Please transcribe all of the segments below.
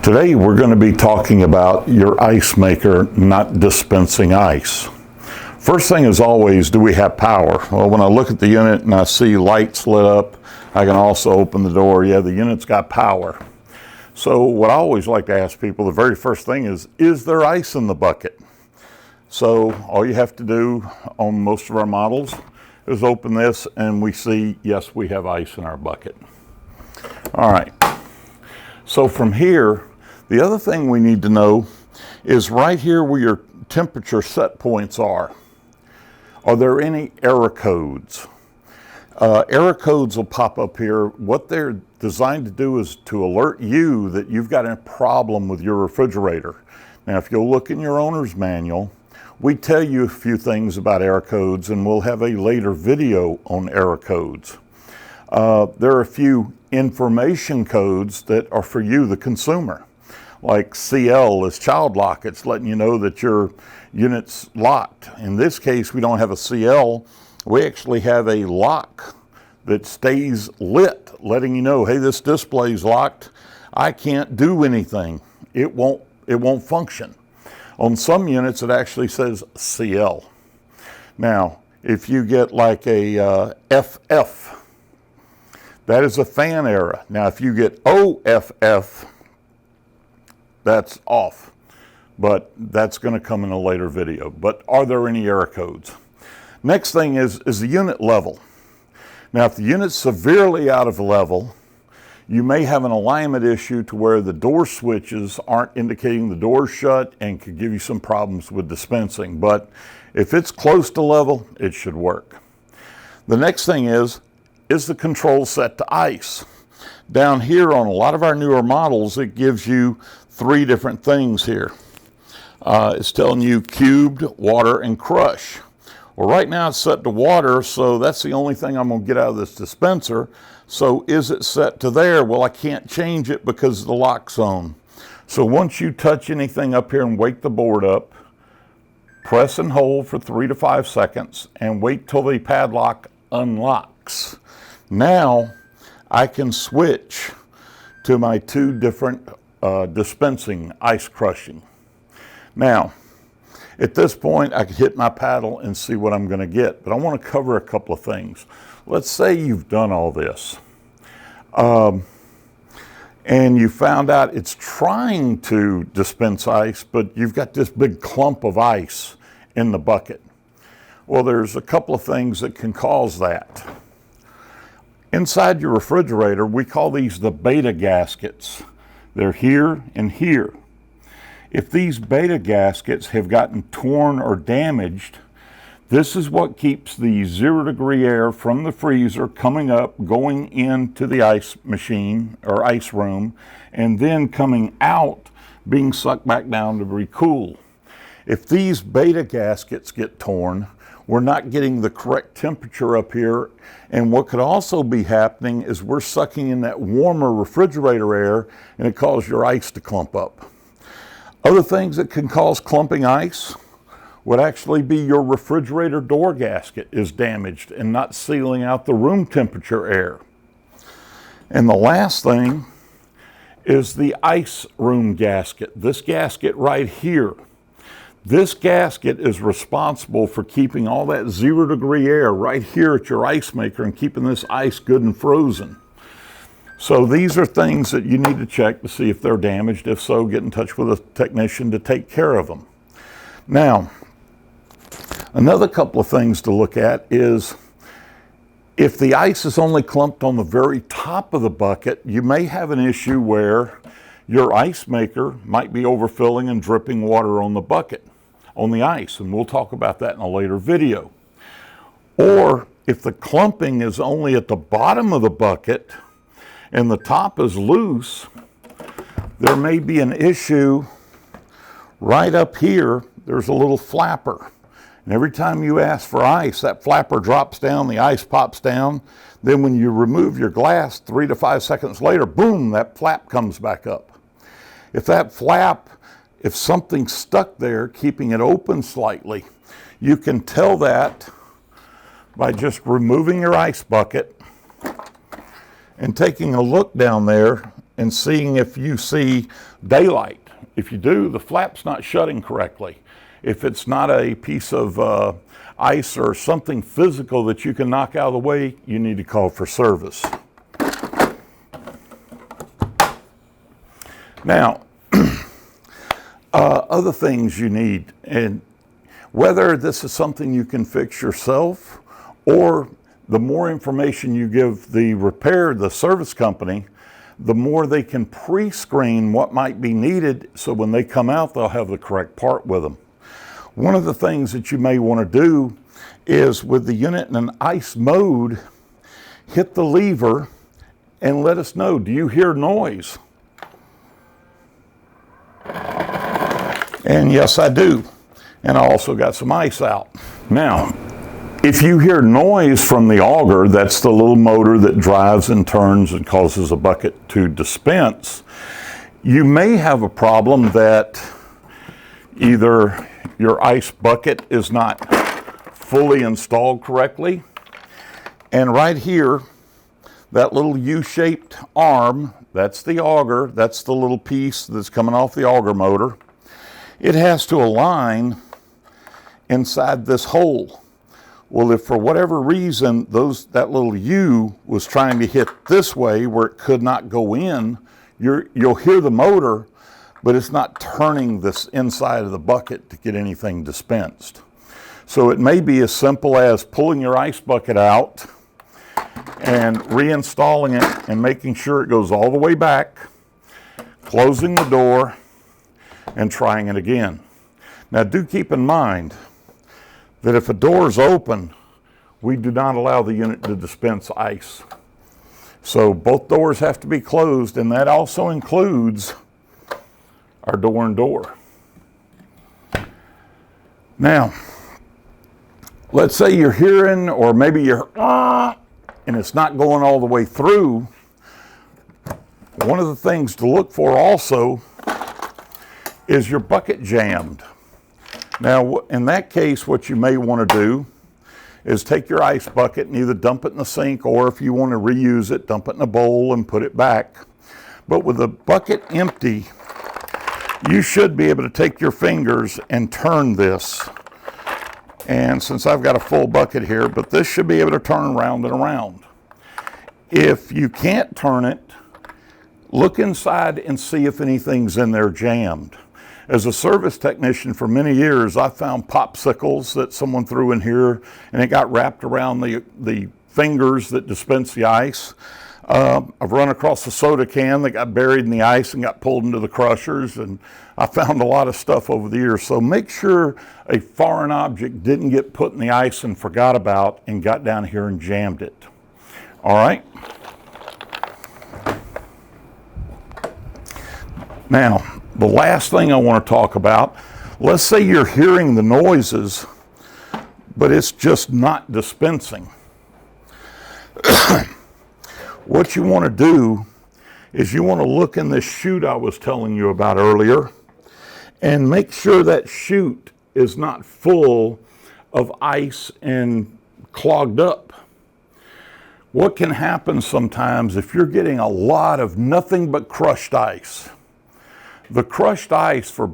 Today we're going to be talking about your ice maker not dispensing ice. First thing as always, do we have power? Well, when I look at the unit and I see lights lit up, I can also open the door. Yeah, the unit's got power. So what I always like to ask people, the very first thing is there ice in the bucket? So all you have to do on most of our models is open this and we see, yes, we have ice in our bucket. All right. So from here, the other thing we need to know is right here where your temperature set points are there any error codes? Error codes will pop up here. What they're designed to do is to alert you that you've got a problem with your refrigerator. Now, if you'll look in your owner's manual, we tell you a few things about error codes, and we'll have a later video on error codes. There are a few information codes that are for you, the consumer. Like CL is child lock. It's letting you know that your unit's locked. In this case, we don't have a CL. We actually have a lock that stays lit, letting you know, hey, this display's locked. I can't do anything. It won't function. On some units, it actually says CL. Now, if you get like a FF, that is a fan error. Now, if you get OFF, that's off, but that's going to come in a later video. But are there any error codes? Next thing is the unit level. Now, if the unit's severely out of level, you may have an alignment issue to where the door switches aren't indicating the door's shut and could give you some problems with dispensing. But if it's close to level, it should work. The next thing is the control set to ice? Down here on a lot of our newer models, it gives you three different things here. It's telling you cubed, water, and crush. Well, right now it's set to water, so that's the only thing I'm going to get out of this dispenser. So is it set to there? Well, I can't change it because of the lock zone. So once you touch anything up here and wake the board up, press and hold for 3 to 5 seconds and wait till the padlock unlocks. Now I can switch to my two different dispensing ice crushing. Now, at this point, I can hit my paddle and see what I'm going to get, but I want to cover a couple of things. Let's say you've done all this, and you found out it's trying to dispense ice, but you've got this big clump of ice in the bucket. Well, there's a couple of things that can cause that. Inside your refrigerator, we call these the beta gaskets. They're here and here. If these beta gaskets have gotten torn or damaged, this is what keeps the 0-degree air from the freezer coming up, going into the ice machine or ice room, and then coming out, being sucked back down to be cool. If these beta gaskets get torn, we're not getting the correct temperature up here, and what could also be happening is we're sucking in that warmer refrigerator air, and it causes your ice to clump up. Other things that can cause clumping ice would actually be your refrigerator door gasket is damaged and not sealing out the room temperature air. And the last thing is the ice room gasket, this gasket right here. This gasket is responsible for keeping all that 0-degree air right here at your ice maker and keeping this ice good and frozen. So these are things that you need to check to see if they're damaged. If so, get in touch with a technician to take care of them. Now, another couple of things to look at is if the ice is only clumped on the very top of the bucket, you may have an issue where your ice maker might be overfilling and dripping water on the bucket, on the ice, and we'll talk about that in a later video. Or if the clumping is only at the bottom of the bucket and the top is loose, there may be an issue right up here. There's a little flapper. And every time you ask for ice, that flapper drops down, the ice pops down. Then when you remove your glass 3 to 5 seconds later, boom, that flap comes back up. If that flap, if something's stuck there, keeping it open slightly, you can tell that by just removing your ice bucket and taking a look down there and seeing if you see daylight. If you do, the flap's not shutting correctly. If it's not a piece of ice or something physical that you can knock out of the way, you need to call for service. Now, other things you need, and whether this is something you can fix yourself, or the more information you give the service company, the more they can pre-screen what might be needed, so when they come out, they'll have the correct part with them. One of the things that you may want to do is, with the unit in an ice mode, hit the lever and let us know, do you hear noise? And yes, I do. And I also got some ice out. Now, if you hear noise from the auger, that's the little motor that drives and turns and causes a bucket to dispense, you may have a problem that either your ice bucket is not fully installed correctly. And right here, that little U-shaped arm, that's the auger, that's the little piece that's coming off the auger motor. It has to align inside this hole. Well, if for whatever reason that little U was trying to hit this way where it could not go in, you'll hear the motor, but it's not turning this inside of the bucket to get anything dispensed. So it may be as simple as pulling your ice bucket out and reinstalling it and making sure it goes all the way back, closing the door, and trying it again. Now, do keep in mind that if a door is open, we do not allow the unit to dispense ice. So both doors have to be closed, and that also includes our door and door. Now, let's say you're hearing, or maybe you're, and it's not going all the way through. One of the things to look for also is your bucket jammed. Now, in that case, what you may want to do is take your ice bucket and either dump it in the sink, or if you want to reuse it, dump it in a bowl and put it back. But with the bucket empty, you should be able to take your fingers and turn this. And since I've got a full bucket here, but this should be able to turn around and around. If you can't turn it, look inside and see if anything's in there jammed. As a service technician for many years, I found popsicles that someone threw in here, and it got wrapped around the fingers that dispense the ice. I've run across a soda can that got buried in the ice and got pulled into the crushers, and I found a lot of stuff over the years. So make sure a foreign object didn't get put in the ice and forgot about and got down here and jammed it. All right? Now, the last thing I want to talk about, let's say you're hearing the noises, but it's just not dispensing. What you want to do is you want to look in this chute I was telling you about earlier and make sure that chute is not full of ice and clogged up. What can happen sometimes if you're getting a lot of nothing but crushed ice? The crushed ice, for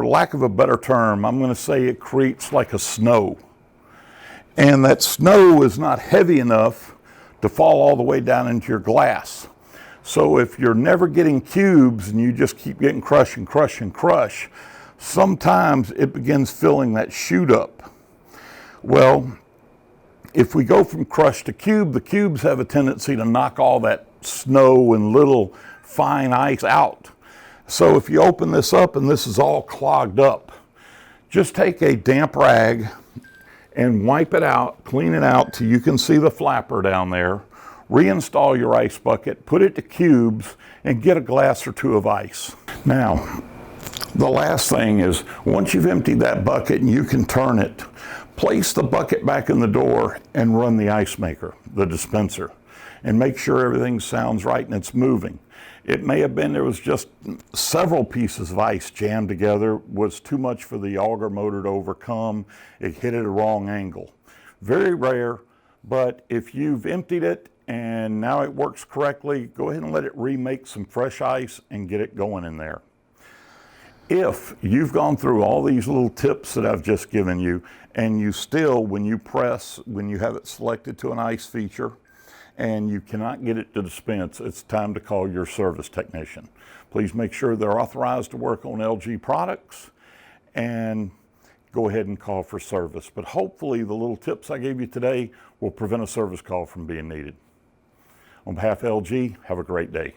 lack of a better term, I'm going to say it creates like a snow. And that snow is not heavy enough to fall all the way down into your glass. So if you're never getting cubes and you just keep getting crush and crush and crush, sometimes it begins filling that chute up. Well, if we go from crush to cube, the cubes have a tendency to knock all that snow and little fine ice out. So if you open this up and this is all clogged up, just take a damp rag and wipe it out, clean it out till you can see the flapper down there, reinstall your ice bucket, put it to cubes, and get a glass or two of ice. Now, the last thing is, once you've emptied that bucket and you can turn it, place the bucket back in the door and run the ice maker, the dispenser, and make sure everything sounds right and it's moving. It may have been there was just several pieces of ice jammed together, was too much for the auger motor to overcome. It hit at a wrong angle. Very rare, but if you've emptied it and now it works correctly, go ahead and let it remake some fresh ice and get it going in there. If you've gone through all these little tips that I've just given you, and you still, when you have it selected to an ice feature, and you cannot get it to dispense, it's time to call your service technician. Please make sure they're authorized to work on LG products, and go ahead and call for service. But hopefully the little tips I gave you today will prevent a service call from being needed. On behalf of LG, have a great day.